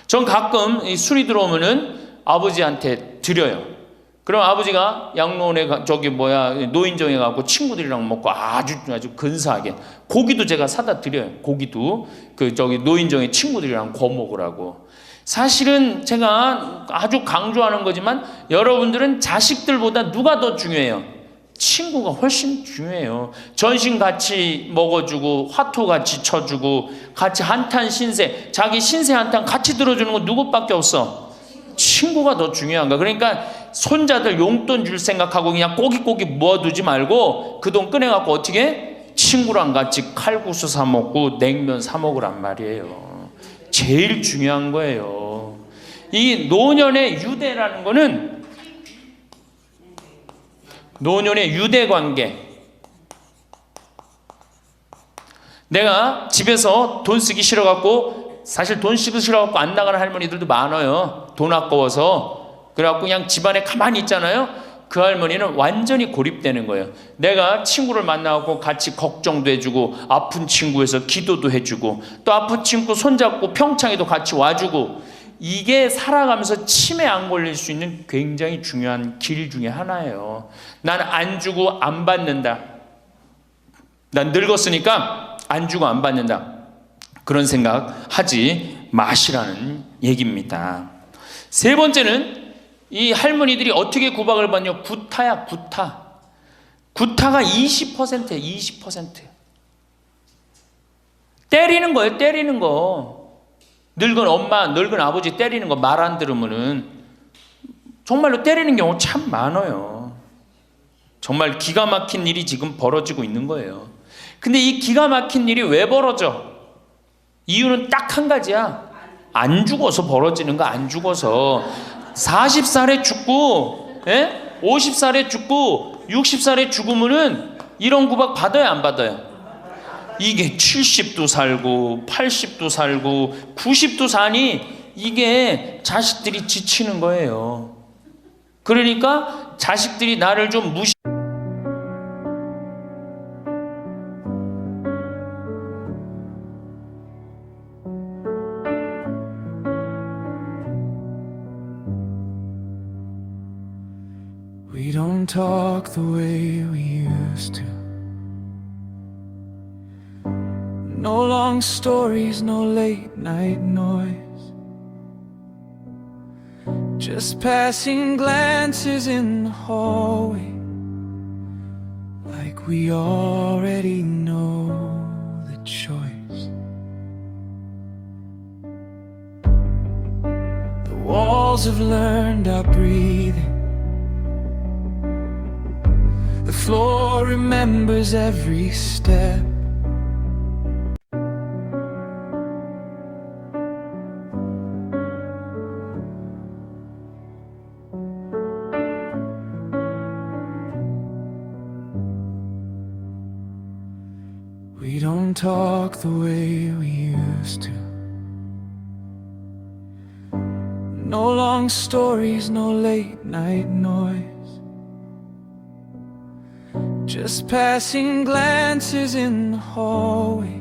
전 가끔 이 술이 들어오면은 아버지한테 드려요. 그럼 아버지가 양로원에 노인정에 가고 친구들이랑 먹고 아주 근사하게 고기도 제가 사다 드려요. 고기도 노인정에 친구들이랑 구워 먹으라고. 사실은 제가 아주 강조하는 거지만 여러분들은 자식들보다 누가 더 중요해요? 친구가 훨씬 중요해요. 전신 같이 먹어주고 화투 같이 쳐주고 같이 한탄 신세, 자기 신세 한탄 같이 들어주는 건 누구밖에 없어? 친구가 더 중요한 거야. 그러니까 손자들 용돈 줄 생각하고 그냥 꼬깃꼬깃 모아두지 말고 그 돈 꺼내갖고 어떻게 친구랑 같이 칼국수 사 먹고 냉면 사 먹으란 말이에요. 제일 중요한 거예요. 이 노년의 유대라는 거는 노년의 유대 관계. 내가 집에서 돈 쓰기 싫어갖고, 사실 돈 쓰기 싫어갖고 안 나가는 할머니들도 많아요. 돈 아까워서. 그래갖고 그냥 집안에 가만히 있잖아요. 그 할머니는 완전히 고립되는 거예요. 내가 친구를 만나고 같이 걱정도 해주고 아픈 친구에서 기도도 해주고 또 아픈 친구 손잡고 평창에도 같이 와주고, 이게 살아가면서 치매 안 걸릴 수 있는 굉장히 중요한 길 중에 하나예요. 난 안 주고 안 받는다. 난 늙었으니까 안 주고 안 받는다. 그런 생각 하지 마시라는 얘기입니다. 세 번째는 이 할머니들이 어떻게 구박을 받냐? 구타야, 구타. 구타가 20%예요, 20%. 때리는 거예요, 때리는 거. 늙은 엄마, 늙은 아버지 때리는 거 말 안 들으면은 정말로 때리는 경우 참 많아요. 정말 기가 막힌 일이 지금 벌어지고 있는 거예요. 근데 이 기가 막힌 일이 왜 벌어져? 이유는 딱 한 가지야. 안 죽어서 벌어지는 거, 안 죽어서. 40살에 죽고 50살에 죽고 60살에 죽으면은 이런 구박 받아요, 안 받아요? 이게 70도 살고 80도 살고 90도 사니 이게 자식들이 지치는 거예요. 그러니까 자식들이 나를 좀 무시. We don't talk the way we used to. No long stories, no late night noise. Just passing glances in the hallway, like we already know the choice. The walls have learned our breathing. The floor remembers every step. We don't talk the way we used to. No long stories, no late night noise. Just passing glances in the hallway,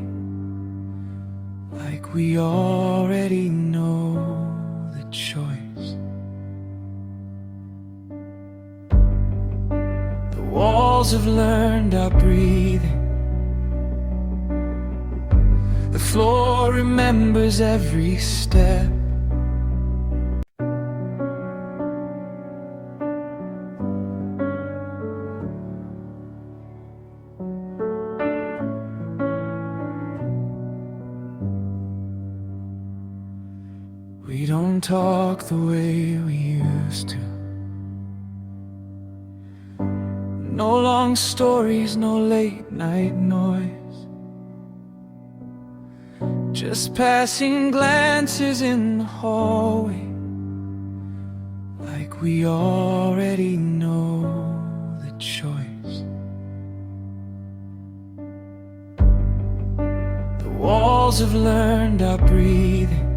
like we already know the choice. The walls have learned our breathing. The floor remembers every step. We don't talk the way we used to. No long stories, no late night noise. Just passing glances in the hallway, like we already know the choice. The walls have learned our breathing.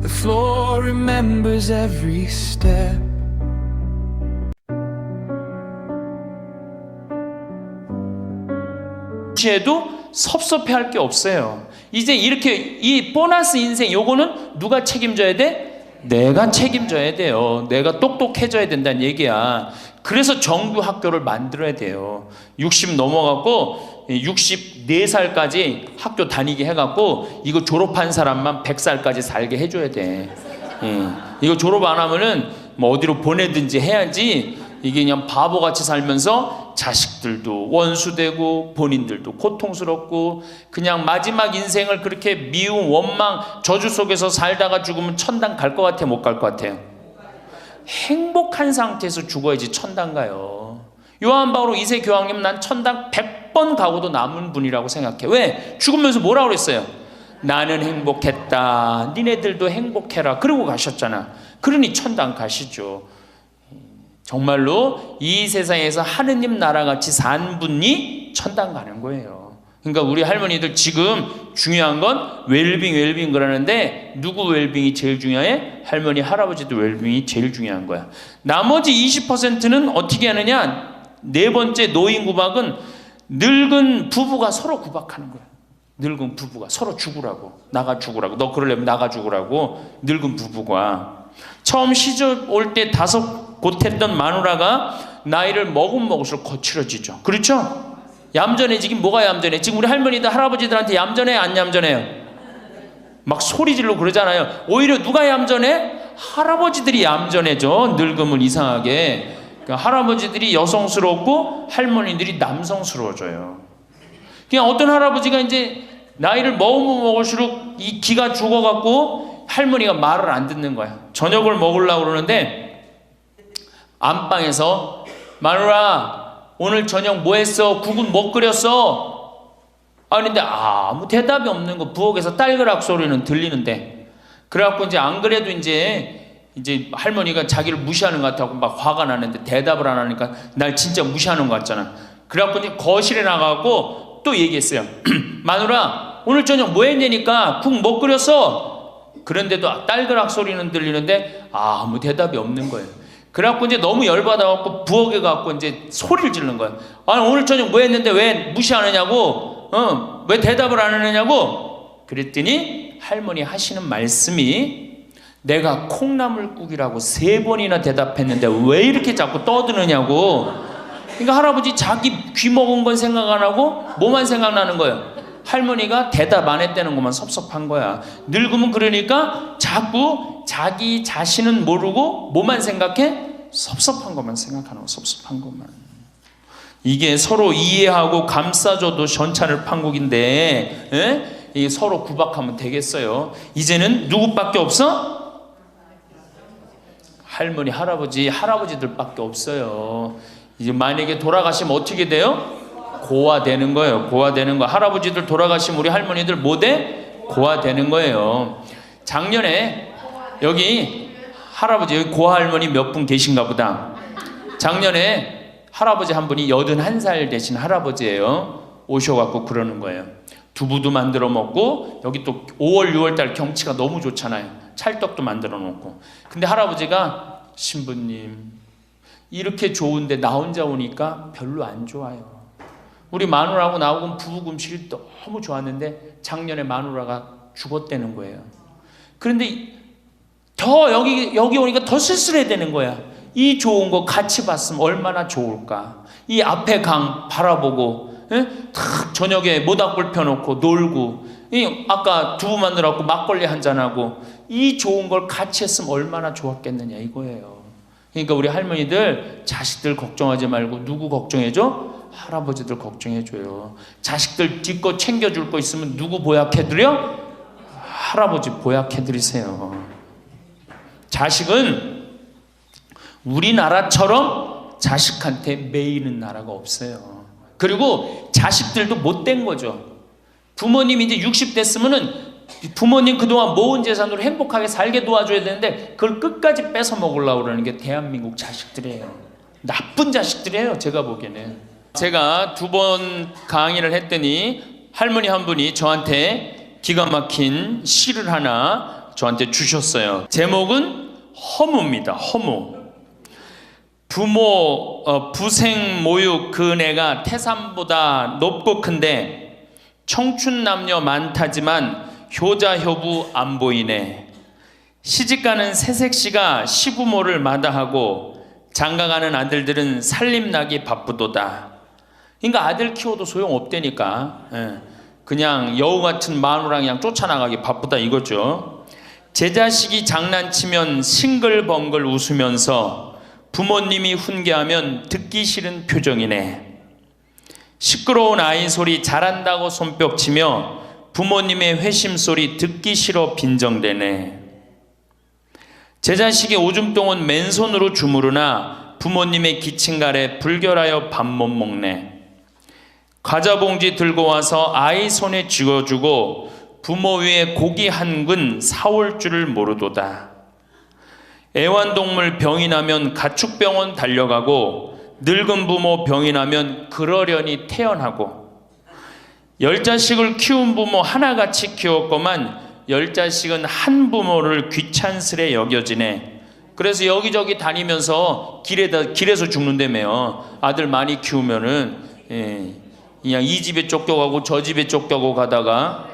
The floor remembers every step. 해도 섭섭해할 게 없어요. 이제 이렇게 이 보너스 인생 요거는 누가 책임져야 돼? 내가 책임져야 돼요. 내가 똑똑해져야 된다는 얘기야. 그래서 정규 학교를 만들어야 돼요. 60 넘어갖고 64살까지 학교 다니게 해갖고 이거 졸업한 사람만 100살까지 살게 해줘야 돼. 이거 졸업 안 하면은 뭐 어디로 보내든지 해야지. 이게 그냥 바보같이 살면서 자식들도 원수되고 본인들도 고통스럽고 그냥 마지막 인생을 그렇게 미움, 원망, 저주 속에서 살다가 죽으면 천당 갈 것 같아, 못 갈 것 같아요? 행복한 상태에서 죽어야지 천당 가요. 요한 바오로 2세 교황님, 난 천당 100번 가고도 남은 분이라고 생각해. 왜? 죽으면서 뭐라고 그랬어요? 나는 행복했다, 니네들도 행복해라, 그러고 가셨잖아. 그러니 천당 가시죠. 정말로 이 세상에서 하느님 나라같이 산 분이 천당 가는 거예요. 그러니까 우리 할머니들 지금 중요한 건 웰빙 그러는데 누구 웰빙이 제일 중요해? 할머니 할아버지도 웰빙이 제일 중요한 거야. 나머지 20%는 어떻게 하느냐? 네 번째 노인 구박은 늙은 부부가 서로 구박하는 거야. 늙은 부부가 서로 죽으라고, 나가 죽으라고, 너 그러려면 나가 죽으라고. 늙은 부부가 처음 시집 올 때 5 곧했던 마누라가 나이를 먹을수록 거칠어지죠. 그렇죠? 얌전해지긴 뭐가 얌전해? 지금 우리 할머니들 할아버지들한테 얌전해, 안 얌전해요? 막 소리 지르고 그러잖아요. 오히려 누가 얌전해? 할아버지들이 얌전해져. 늙으면 이상하게. 그러니까 할아버지들이 여성스럽고 할머니들이 남성스러워져요. 그냥 어떤 할아버지가 이제 나이를 먹으면 먹을수록 이 기가 죽어갖고 할머니가 말을 안 듣는 거야. 저녁을 먹으려고 그러는데 안방에서 마누라 오늘 저녁 뭐 했어? 국은 뭐 끓였어? 근데 아무 대답이 없는 거. 부엌에서 딸그락 소리는 들리는데. 그래갖고 이제 안 그래도 이제 할머니가 자기를 무시하는 것 같다고 막 화가 나는데 대답을 안 하니까 날 진짜 무시하는 것 같잖아. 그래갖고 이제 거실에 나가고 또 얘기했어요. 마누라 오늘 저녁 뭐 했냐니까 국 뭐 끓였어? 그런데도 딸그락 소리는 들리는데 아무 대답이 없는 거예요. 그래갖고 이제 너무 열받아갖고 부엌에 가갖고 이제 소리를 지르는 거야. 아니 오늘 저녁 뭐 했는데 왜 무시하느냐고? 왜 대답을 안 하느냐고? 그랬더니 할머니 하시는 말씀이 내가 콩나물국이라고 3번이나 대답했는데 왜 이렇게 자꾸 떠드느냐고. 그러니까 할아버지 자기 귀 먹은 건 생각 안 하고 뭐만 생각나는 거예요? 할머니가 대답 안 했다는 것만 섭섭한 거야. 늙으면 그러니까 자꾸 자기 자신은 모르고 뭐만 생각해? 섭섭한 것만 생각하는 거, 섭섭한 것만. 이게 서로 이해하고 감싸줘도 전차를 판국인데 이게 서로 구박하면 되겠어요? 이제는 누구밖에 없어? 할머니, 할아버지들밖에 없어요. 이제 만약에 돌아가시면 어떻게 돼요? 고아되는 거예요. 고아되는 거. 할아버지들 돌아가시면 우리 할머니들 뭐 돼? 고아되는 거예요. 작년에 여기 할아버지, 여기 고아할머니 몇 분 계신가 보다. 작년에 할아버지 한 분이 81살 되신 할아버지예요. 오셔갖고 그러는 거예요. 두부도 만들어 먹고 여기 또 5월 6월달 경치가 너무 좋잖아요. 찰떡도 만들어 놓고. 근데 할아버지가 신부님 이렇게 좋은데 나 혼자 오니까 별로 안 좋아요. 우리 마누라하고 나하고 부부 금실이 너무 좋았는데 작년에 마누라가 죽었다는 거예요. 그런데 더 여기 오니까 더 쓸쓸해 되는 거야. 이 좋은 거 같이 봤으면 얼마나 좋을까. 이 앞에 강 바라보고 탁 저녁에 모닥불 펴놓고 놀고 아까 두부 만들어갖고 막걸리 한잔하고 이 좋은 걸 같이 했으면 얼마나 좋았겠느냐 이거예요. 그러니까 우리 할머니들 자식들 걱정하지 말고 누구 걱정해줘? 할아버지들 걱정해줘요. 자식들 뒤거 챙겨줄 거 있으면 누구 보약해드려? 할아버지 보약해드리세요. 자식은 우리나라처럼 자식한테 매이는 나라가 없어요. 그리고 자식들도 못된 거죠. 부모님이 이제 60 됐으면은 부모님 그동안 모은 재산으로 행복하게 살게 도와줘야 되는데 그걸 끝까지 뺏어 먹으려고 그러는 게 대한민국 자식들이에요. 나쁜 자식들이에요. 제가 보기에는. 제가 2번 강의를 했더니 할머니 한 분이 저한테 기가 막힌 시를 하나 저한테 주셨어요. 제목은 허무입니다. 허무. 부생 모육 그 내가 태산보다 높고 큰데 청춘 남녀 많다지만 효자 효부 안 보이네. 시집가는 새색시가 시부모를 마다하고 장가가는 아들들은 살림나기 바쁘도다. 그러니까 아들 키워도 소용없다니까. 그냥 여우 같은 마누라 그냥 쫓아나가기 바쁘다 이거죠. 제 자식이 장난치면 싱글벙글 웃으면서 부모님이 훈계하면 듣기 싫은 표정이네. 시끄러운 아이 소리 잘한다고 손뼉치며 부모님의 회심 소리 듣기 싫어 빈정대네. 제 자식이 오줌똥은 맨손으로 주무르나 부모님의 기침갈에 불결하여 밥 못 먹네. 과자 봉지 들고 와서 아이 손에 쥐어주고 부모 위에 고기 한 근 사올 줄을 모르도다. 애완동물 병이 나면 가축병원 달려가고 늙은 부모 병이 나면 그러려니 태어나고 10자식을 키운 부모 하나같이 키웠건만 10자식은 한 부모를 귀찮스레 여겨지네. 그래서 여기저기 다니면서 길에서 죽는다며요. 아들 많이 키우면은 그냥 이 집에 쫓겨가고 저 집에 쫓겨가고 가다가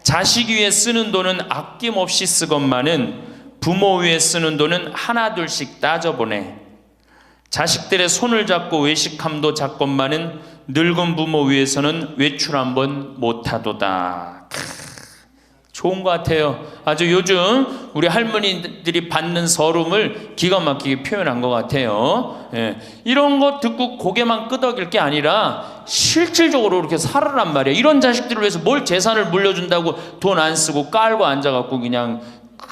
자식 위에 쓰는 돈은 아낌없이 쓰건만은 부모 위에 쓰는 돈은 하나 둘씩 따져보네. 자식들의 손을 잡고 외식함도 작건만은 늙은 부모 위해서는 외출 한번 못하도다. 좋은 것 같아요. 아주 요즘 우리 할머니들이 받는 서름을 기가 막히게 표현한 것 같아요. 이런 거 듣고 고개만 끄덕일 게 아니라 실질적으로 이렇게 살아란 말이에요. 이런 자식들을 위해서 뭘 재산을 물려준다고 돈 안 쓰고 깔고 앉아갖고 그냥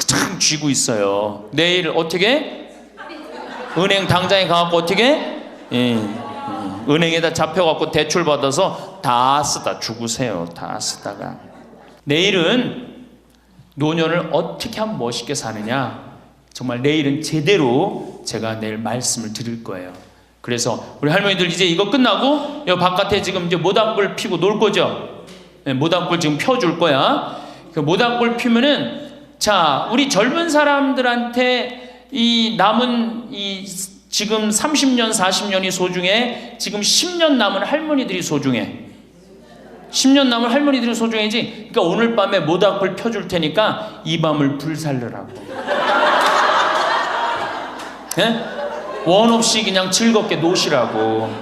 참 쥐고 있어요. 내일 어떻게? 은행 당장에 가갖고 어떻게? 은행에다 잡혀갖고 대출 받아서 다 쓰다 죽으세요. 다 쓰다가. 내일은 노년을 어떻게 하면 멋있게 사느냐, 정말 내일은 제대로 제가 내일 말씀을 드릴 거예요. 그래서 우리 할머니들 이제 이거 끝나고 여 바깥에 지금 이제 모닥불 피고 놀 거죠. 모닥불 지금 펴줄 거야. 그 모닥불 피면은 자, 우리 젊은 사람들한테 이 남은 이 지금 30년 40년이 소중해. 지금 10년 남은 할머니들이 소중해. 10년 남은 할머니들이 소중해지. 그러니까 오늘 밤에 모닥불 펴줄 테니까 이 밤을 불살르라고. 원 없이 그냥 즐겁게 노시라고.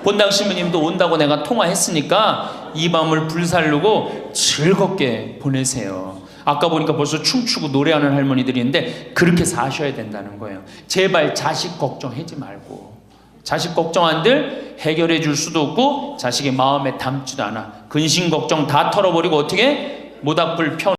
본당 신부님도 온다고 내가 통화했으니까 이 밤을 불살르고 즐겁게 보내세요. 아까 보니까 벌써 춤추고 노래하는 할머니들이 있는데 그렇게 사셔야 된다는 거예요. 제발 자식 걱정하지 말고. 자식 걱정한들 해결해 줄 수도 없고 자식의 마음에 담지도 않아. 근심 걱정 다 털어버리고 어떻게? 모닥불 펴